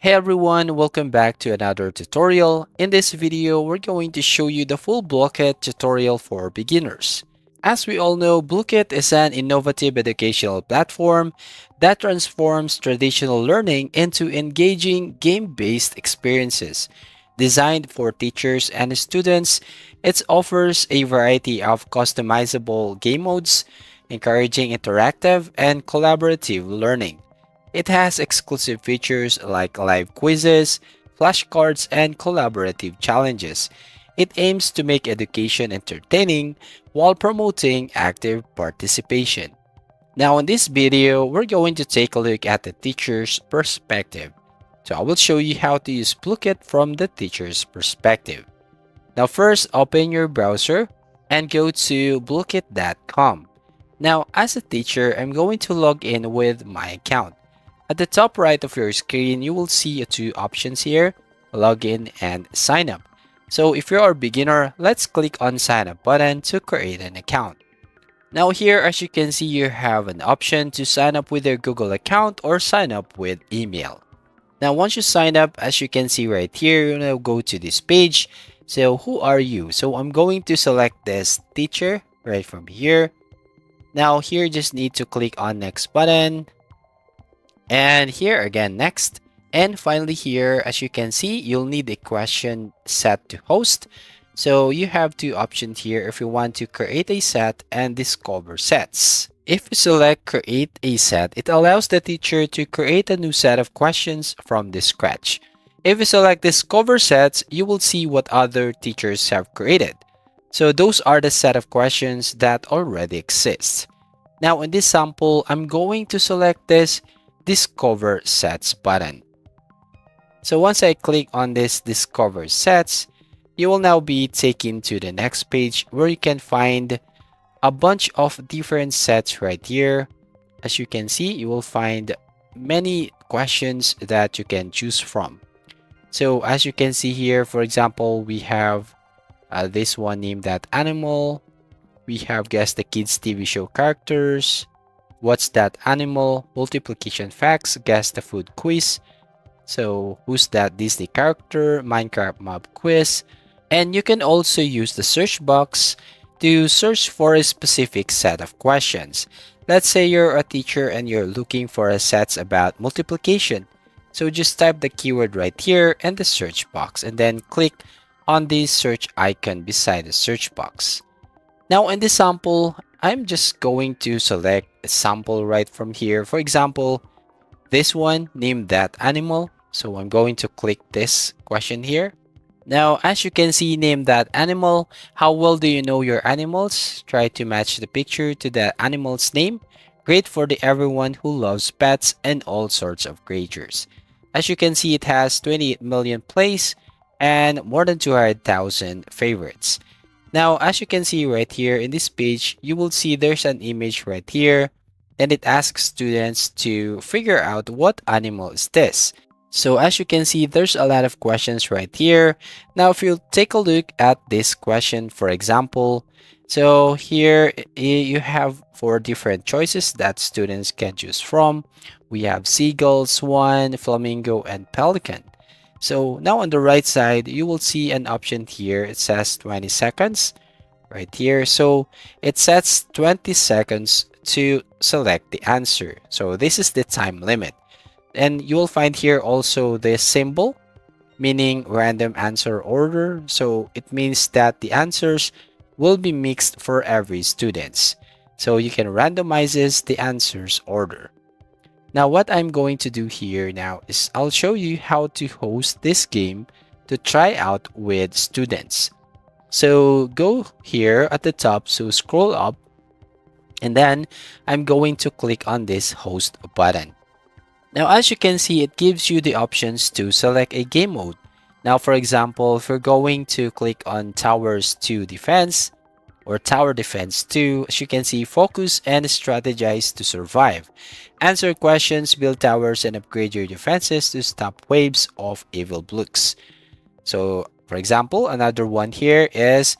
Hey everyone, welcome back to another tutorial. In this video, we're going to show you the full Blooket tutorial for beginners. As we all know, Blooket is an innovative educational platform that transforms traditional learning into engaging game-based experiences. Designed for teachers and students, it offers a variety of customizable game modes, encouraging interactive and collaborative learning. It has exclusive features like live quizzes, flashcards, and collaborative challenges. It aims to make education entertaining while promoting active participation. Now in this video, we're going to take a look at the teacher's perspective. So I will show you how to use Blooket from the teacher's perspective. Now first, open your browser and go to blooket.com. Now as a teacher, I'm going to log in with my account. At the top right of your screen, you will see two options here, login and sign up. So if you're a beginner, let's click on sign up button to create an account. Now here, as you can see, you have an option to sign up with your Google account or sign up with email. Now once you sign up, as you can see right here, you're going to go to this page. So who are you? So I'm going to select this teacher right from here. Now here, just need to click on next button. And here again, next. And finally here, as you can see, you'll need a question set to host. So you have two options here if you want to create a set and discover sets. If you select create a set, it allows the teacher to create a new set of questions from the scratch. If you select discover sets, you will see what other teachers have created. So those are the set of questions that already exist. Now in this sample, I'm going to select this Discover Sets button. So once I click on this Discover Sets, you will now be taken to the next page where you can find a bunch of different sets right here. As you can see, you will find many questions that you can choose from. So as you can see here, for example, we have this one named that animal. We have guess the kids TV show characters. What's that animal? Multiplication facts. Guess the food quiz. So who's that Disney character? Minecraft mob quiz. And you can also use the search box to search for a specific set of questions. Let's say you're a teacher and you're looking for a sets about multiplication. So just type the keyword right here in the search box and then click on the search icon beside the search box. Now in this sample, I'm just going to select a sample right from here. For example, this one, name that animal. So I'm going to click this question here. Now, as you can see, name that animal. How well do you know your animals? Try to match the picture to the animal's name. Great for everyone who loves pets and all sorts of creatures. As you can see, it has 28 million plays and more than 200,000 favorites. Now, as you can see right here in this page, you will see there's an image right here, and it asks students to figure out what animal is this. So as you can see, there's a lot of questions right here. Now, if you take a look at this question, for example, so here you have 4 different choices that students can choose from. We have seagull, swan, flamingo, and pelican. So now on the right side, you will see an option here. It says 20 seconds right here. So it sets 20 seconds to select the answer. So this is the time limit. And you will find here also the symbol, meaning random answer order. So it means that the answers will be mixed for every student. So you can randomize the answers order. Now what I'm going to do here now is I'll show you how to host this game to try out with students. So go here at the top, so scroll up, and then I'm going to click on this host button. Now as you can see, it gives you the options to select a game mode. Now for example, if you're going to click on Towers 2 Defense, or Tower Defense 2, as you can see, focus and strategize to survive. Answer questions, build towers, and upgrade your defenses to stop waves of evil blooks. So, for example, another one here is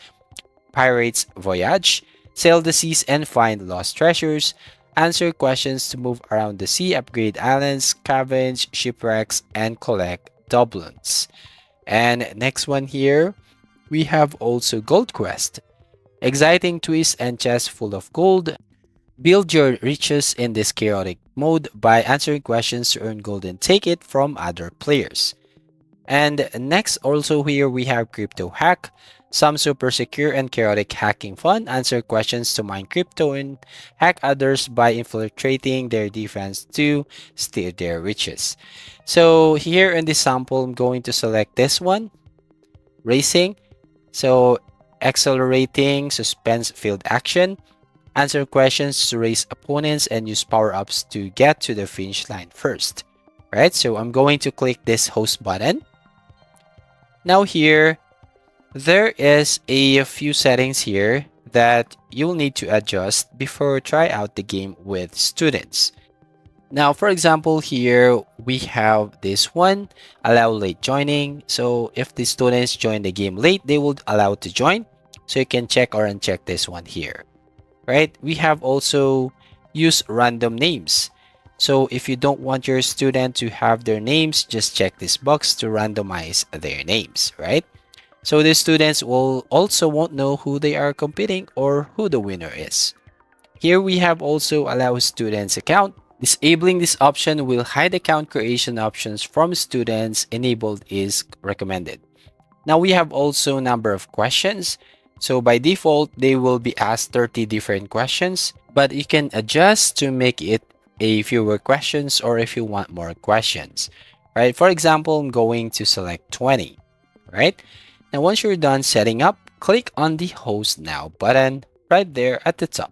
Pirates Voyage. Sail the seas and find lost treasures. Answer questions to move around the sea, upgrade islands, scavenge shipwrecks, and collect doubloons. And next one here, we have also Gold Quest. Exciting twists and chests full of gold. Build your riches in this chaotic mode by answering questions to earn gold and take it from other players. And next, also here we have Crypto Hack. Some super secure and chaotic hacking fun. Answer questions to mine crypto and hack others by infiltrating their defense to steal their riches. So here in this sample, I'm going to select this one, Racing. So accelerating, suspense-filled action. Answer questions to race opponents and use power-ups to get to the finish line first. Right, so I'm going to click this host button. Now here, there is a few settings here that you'll need to adjust before try out the game with students. Now, for example, here we have this one, allow late joining. So if the students join the game late, they will allow to join. So you can check or uncheck this one here, right? We have also use random names. So if you don't want your student to have their names, just check this box to randomize their names, right? So the students will also won't know who they are competing or who the winner is. Here we have also allow students account. Disabling this option will hide account creation options from students. Enabled is recommended. Now we have also number of questions. So by default, they will be asked 30 different questions, but you can adjust to make it a fewer questions or if you want more questions, right? For example, I'm going to select 20, right? Now, once you're done setting up, click on the Host Now button right there at the top.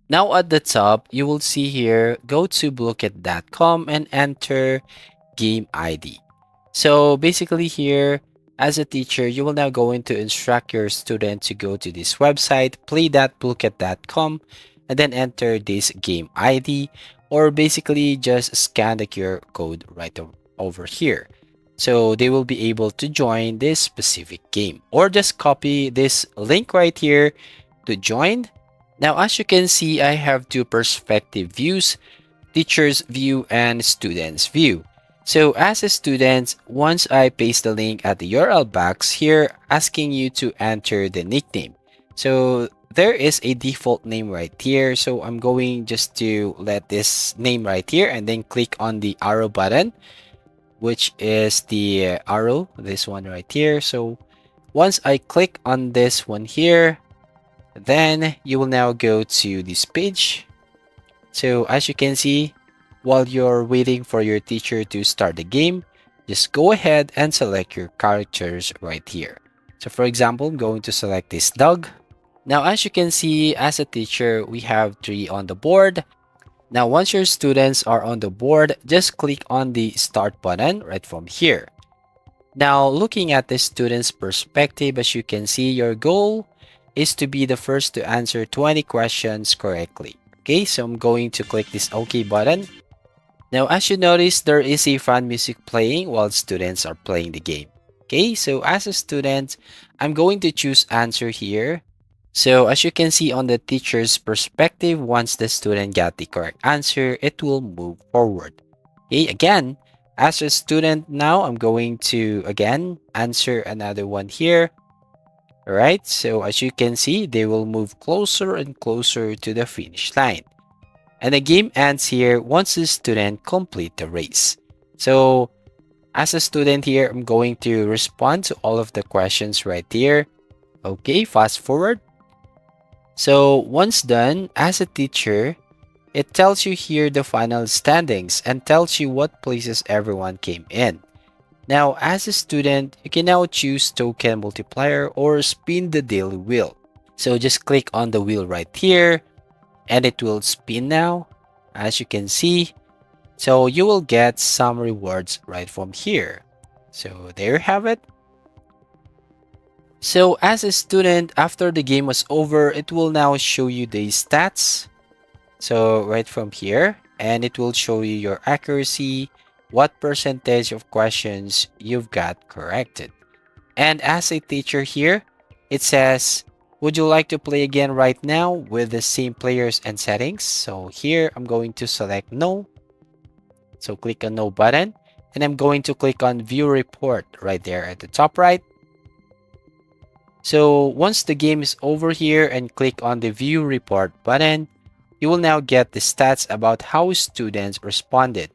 Now at the top, you will see here, go to blooket.com and enter game ID. So basically here, as a teacher, you will now go into instruct your student to go to this website, play.blooket.com, and then enter this game ID, or basically just scan the QR code right over here. So they will be able to join this specific game, or just copy this link right here to join. Now, as you can see, I have two perspective views, teacher's view and student's view. So as a student, once I paste the link at the URL box here, asking you to enter the nickname. So there is a default name right here. So I'm going just to let this name right here and then click on the arrow button, which is the arrow, this one right here. So once I click on this one here, then you will now go to this page. So as you can see, while you're waiting for your teacher to start the game, just go ahead and select your characters right here. So for example, I'm going to select this dog. Now, as you can see, as a teacher, we have 3 on the board. Now, once your students are on the board, just click on the start button right from here. Now, looking at the student's perspective, as you can see, your goal is to be the first to answer 20 questions correctly. Okay, so I'm going to click this OK button. Now, as you notice, there is a fun music playing while students are playing the game. Okay, so as a student, I'm going to choose answer here. So as you can see on the teacher's perspective, once the student got the correct answer, it will move forward. Okay, again, as a student now, I'm going to again answer another one here. All right, so as you can see, they will move closer and closer to the finish line. And the game ends here once the student complete the race. So as a student here, I'm going to respond to all of the questions right here. Okay, fast forward. So once done, as a teacher, it tells you here the final standings and tells you what places everyone came in. Now, as a student, you can now choose token multiplier or spin the daily wheel. So just click on the wheel right here and it will spin now, as you can see. So you will get some rewards right from here. So there you have it. So as a student, after the game was over, it will now show you the stats. So right from here, and it will show you your accuracy, what percentage of questions you've got corrected. And as a teacher here, it says Would you like to play again right now with the same players and settings? So here I'm going to select no. So click on no button, and I'm going to click on view report right there at the top right. So once the game is over here and click on the view report button, you will now get the stats about how students responded.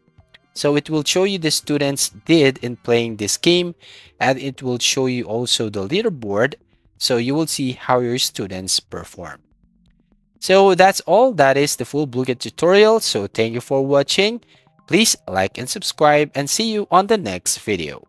So it will show you the students did in playing this game, and it will show you also the leaderboard, so you will see how your students perform. So that's all. That is the full Blooket tutorial. So thank you for watching. Please like and subscribe, and see you on the next video.